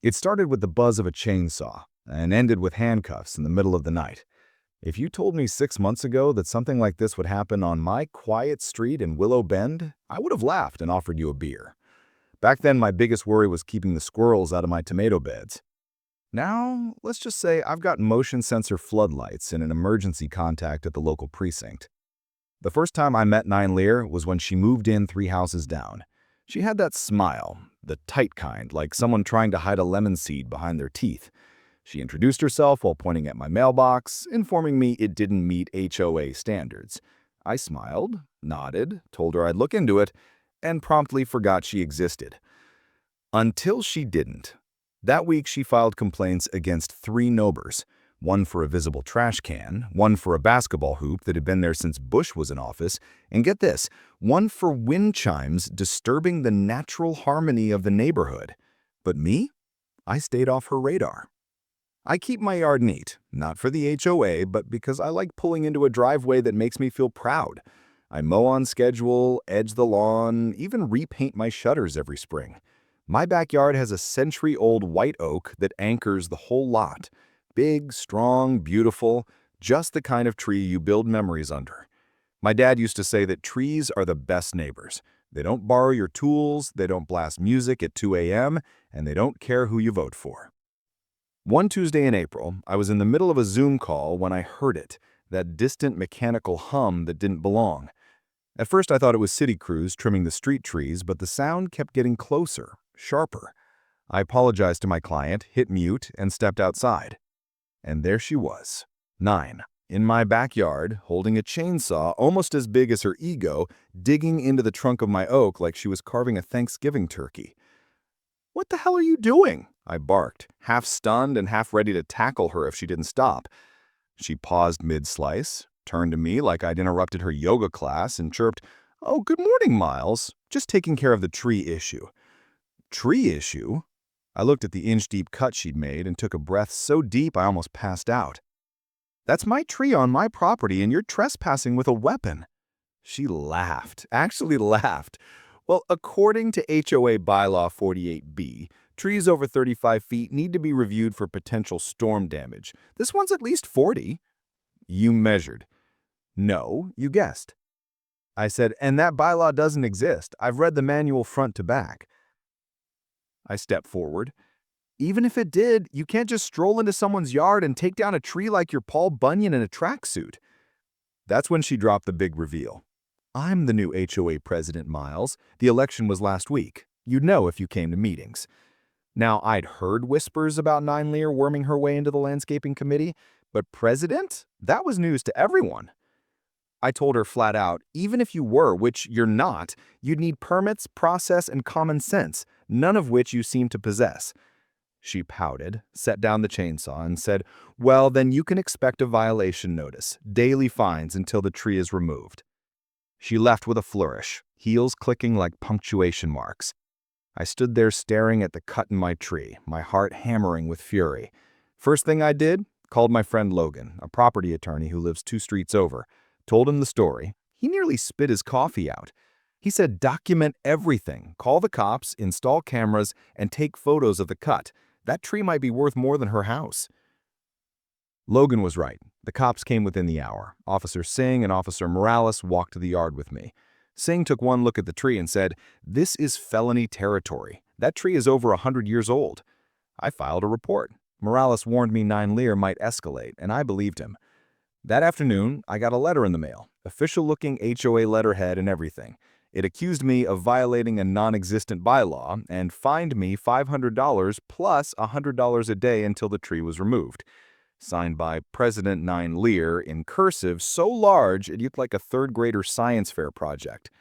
It started with the buzz of a chainsaw and ended with handcuffs in the middle of the night. If you told me 6 months ago that something like this would happen on my quiet street in Willow Bend, I would have laughed and offered you a beer. Back then, my biggest worry was keeping the squirrels out of my tomato beds. Now, let's just say I've got motion sensor floodlights and an emergency contact at the local precinct. The first time I met Nine Lear was when she moved in 3 houses down. She had that smile, the tight kind, like someone trying to hide a lemon seed behind their teeth. She introduced herself while pointing at my mailbox, informing me it didn't meet HOA standards. I smiled, nodded, told her I'd look into it, and promptly forgot she existed. Until she didn't. That week, she filed complaints against 3 neighbors, one for a visible trash can, one for a basketball hoop that had been there since Bush was in office, and get this, one for wind chimes disturbing the natural harmony of the neighborhood. But me? I stayed off her radar. I keep my yard neat, not for the HOA, but because I like pulling into a driveway that makes me feel proud. I mow on schedule, edge the lawn, even repaint my shutters every spring. My backyard has a century-old white oak that anchors the whole lot. Big, strong, beautiful, just the kind of tree you build memories under. My dad used to say that trees are the best neighbors. They don't borrow your tools, they don't blast music at 2 a.m., and they don't care who you vote for. One Tuesday in April, I was in the middle of a Zoom call when I heard it, that distant mechanical hum that didn't belong. At first I thought it was city crews trimming the street trees, but the sound kept getting closer, sharper. I apologized to my client, hit mute, and stepped outside. And there she was, 9, in my backyard, holding a chainsaw almost as big as her ego, digging into the trunk of my oak like she was carving a Thanksgiving turkey. "What the hell are you doing?" I barked, half stunned and half ready to tackle her if she didn't stop. She paused mid-slice, turned to me like I'd interrupted her yoga class, and chirped, "Oh, good morning, Miles. Just taking care of the tree issue." Tree issue? I looked at the inch-deep cut she'd made and took a breath so deep I almost passed out. "That's my tree on my property and you're trespassing with a weapon." She laughed, actually laughed. "Well, according to HOA Bylaw 48B, trees over 35 feet need to be reviewed for potential storm damage. This one's at least 40. "You measured." "No, you guessed." I said, "And that bylaw doesn't exist. I've read the manual front to back." I stepped forward. "Even if it did, you can't just stroll into someone's yard and take down a tree like you're Paul Bunyan in a tracksuit." That's when she dropped the big reveal. "I'm the new HOA president, Miles. The election was last week. You'd know if you came to meetings." Now, I'd heard whispers about Nine Lear worming her way into the landscaping committee, but president? That was news to everyone. I told her flat out, even if you were, which you're not, you'd need permits, process, and common sense, none of which you seem to possess. She pouted, set down the chainsaw, and said, "Well, then you can expect a violation notice, daily fines until the tree is removed." She left with a flourish, heels clicking like punctuation marks. I stood there staring at the cut in my tree, my heart hammering with fury. First thing I did, called my friend Logan, a property attorney who lives 2 streets over, told him the story. He nearly spit his coffee out. He said, "Document everything, call the cops, install cameras, and take photos of the cut. That tree might be worth more than her house." Logan was right. The cops came within the hour. Officer Singh and Officer Morales walked to the yard with me. Singh took one look at the tree and said, "This is felony territory. That tree is over 100 years old." I filed a report. Morales warned me Nine Lear might escalate, and I believed him. That afternoon, I got a letter in the mail, official-looking HOA letterhead and everything. It accused me of violating a non-existent bylaw and fined me $500 plus $100 a day until the tree was removed. Signed by President Nine Lear in cursive so large it looked like a third-grader science fair project.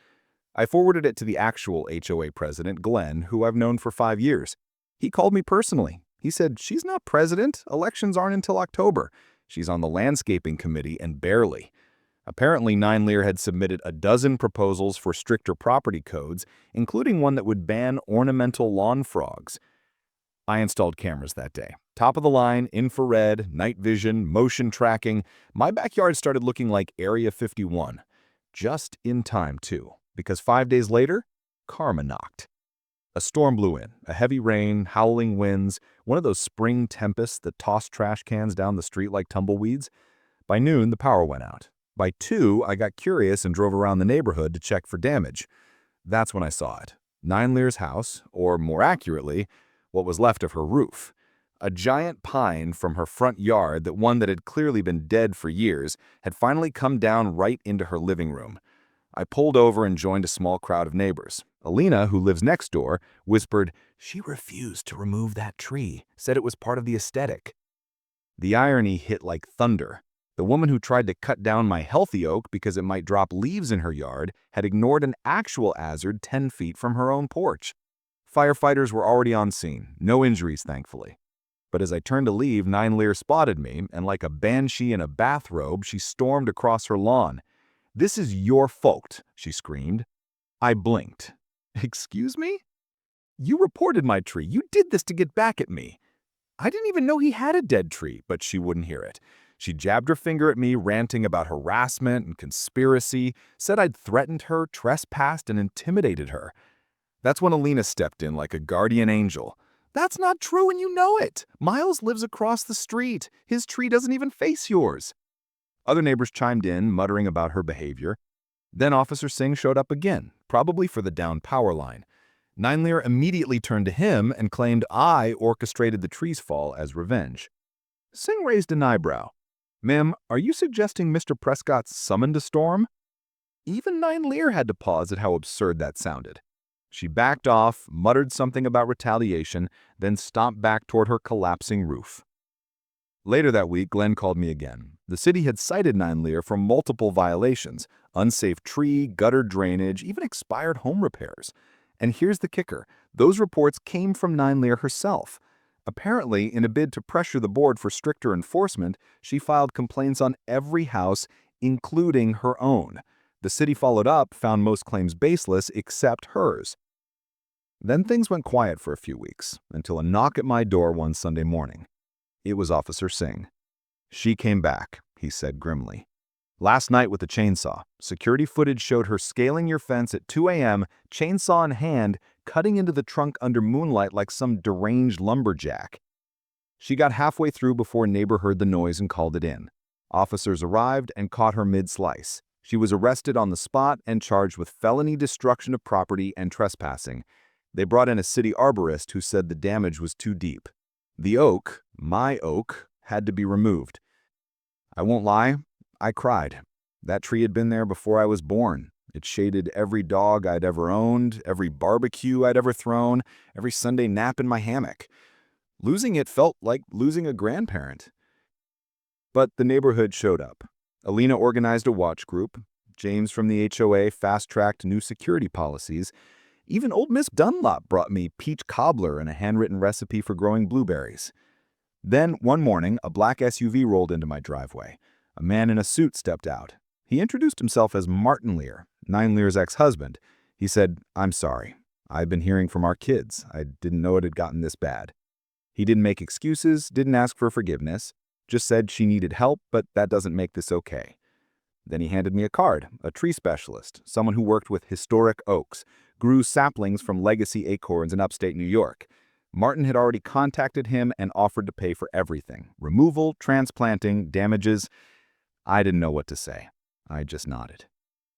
I forwarded it to the actual HOA president, Glenn, who I've known for 5 years. He called me personally. He said, "She's not president. Elections aren't until October. She's on the landscaping committee and barely." Apparently, Nine Lear had submitted a dozen proposals for stricter property codes, including one that would ban ornamental lawn frogs. I installed cameras that day. Top of the line, infrared, night vision, motion tracking. My backyard started looking like Area 51. Just in time, too, because 5 days later, karma knocked. A storm blew in, a heavy rain, howling winds, one of those spring tempests that toss trash cans down the street like tumbleweeds. By noon, the power went out. By 2, I got curious and drove around the neighborhood to check for damage. That's when I saw it. Nine Lear's house, or more accurately, what was left of her roof. A giant pine from her front yard, one that had clearly been dead for years, had finally come down right into her living room. I pulled over and joined a small crowd of neighbors. Alina, who lives next door, whispered, "She refused to remove that tree, said it was part of the aesthetic." The irony hit like thunder. The woman who tried to cut down my healthy oak because it might drop leaves in her yard had ignored an actual hazard 10 feet from her own porch. Firefighters were already on scene, no injuries thankfully. But as I turned to leave, Nine Lear spotted me, and like a banshee in a bathrobe, she stormed across her lawn. "This is your fault," she screamed. I blinked. "Excuse me? You reported my tree. You did this to get back at me." I didn't even know he had a dead tree, but she wouldn't hear it. She jabbed her finger at me, ranting about harassment and conspiracy, said I'd threatened her, trespassed, and intimidated her. That's when Alina stepped in like a guardian angel. "That's not true and you know it. Miles lives across the street. His tree doesn't even face yours." Other neighbors chimed in, muttering about her behavior. Then Officer Singh showed up again, probably for the downed power line. Nine Lear immediately turned to him and claimed I orchestrated the tree's fall as revenge. Singh raised an eyebrow. "Ma'am, are you suggesting Mr. Prescott summoned a storm?" Even Nine Lear had to pause at how absurd that sounded. She backed off, muttered something about retaliation, then stomped back toward her collapsing roof. Later that week, Glenn called me again. The city had cited Nine Lear for multiple violations: unsafe tree, gutter drainage, even expired home repairs. And here's the kicker. Those reports came from Nine Lear herself. Apparently, in a bid to pressure the board for stricter enforcement, she filed complaints on every house, including her own. The city followed up, found most claims baseless except hers. Then things went quiet for a few weeks, until a knock at my door one Sunday morning. It was Officer Singh. "She came back," he said grimly. "Last night with a chainsaw. Security footage showed her scaling your fence at 2 a.m., chainsaw in hand, cutting into the trunk under moonlight like some deranged lumberjack." She got halfway through before a neighbor heard the noise and called it in. Officers arrived and caught her mid-slice. She was arrested on the spot and charged with felony destruction of property and trespassing. They brought in a city arborist who said the damage was too deep. The oak, my oak, had to be removed. I won't lie, I cried. That tree had been there before I was born. It shaded every dog I'd ever owned, every barbecue I'd ever thrown, every Sunday nap in my hammock. Losing it felt like losing a grandparent. But the neighborhood showed up. Alina organized a watch group. James from the HOA fast-tracked new security policies. Even old Miss Dunlop brought me peach cobbler and a handwritten recipe for growing blueberries. Then, one morning, a black SUV rolled into my driveway. A man in a suit stepped out. He introduced himself as Martin Lear, Nine Lear's ex-husband. He said, "I'm sorry. I've been hearing from our kids. I didn't know it had gotten this bad." He didn't make excuses, didn't ask for forgiveness, just said she needed help, but that doesn't make this okay. Then he handed me a card, a tree specialist, someone who worked with historic oaks, grew saplings from legacy acorns in upstate New York. Martin had already contacted him and offered to pay for everything: removal, transplanting, damages. I didn't know what to say. I just nodded.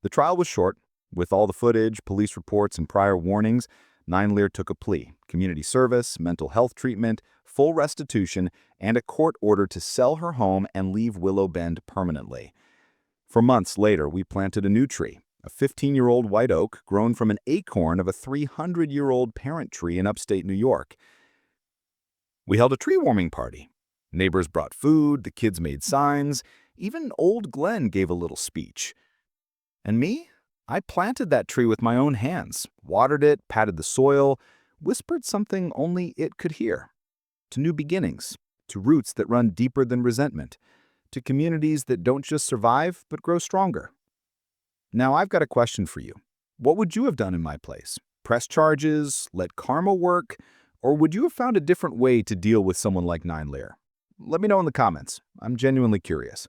The trial was short. With all the footage, police reports, and prior warnings, Nine Lear took a plea: community service, mental health treatment, full restitution, and a court order to sell her home and leave Willow Bend permanently. For months later, we planted a new tree, a 15-year-old white oak grown from an acorn of a 300-year-old parent tree in upstate New York. We held a tree warming party. Neighbors brought food, the kids made signs, even old Glenn gave a little speech. And me? I planted that tree with my own hands, watered it, patted the soil, whispered something only it could hear. To new beginnings, to roots that run deeper than resentment, to communities that don't just survive but grow stronger. Now I've got a question for you. What would you have done in my place? Press charges, let karma work, or would you have found a different way to deal with someone like Nine Lear? Let me know in the comments. I'm genuinely curious.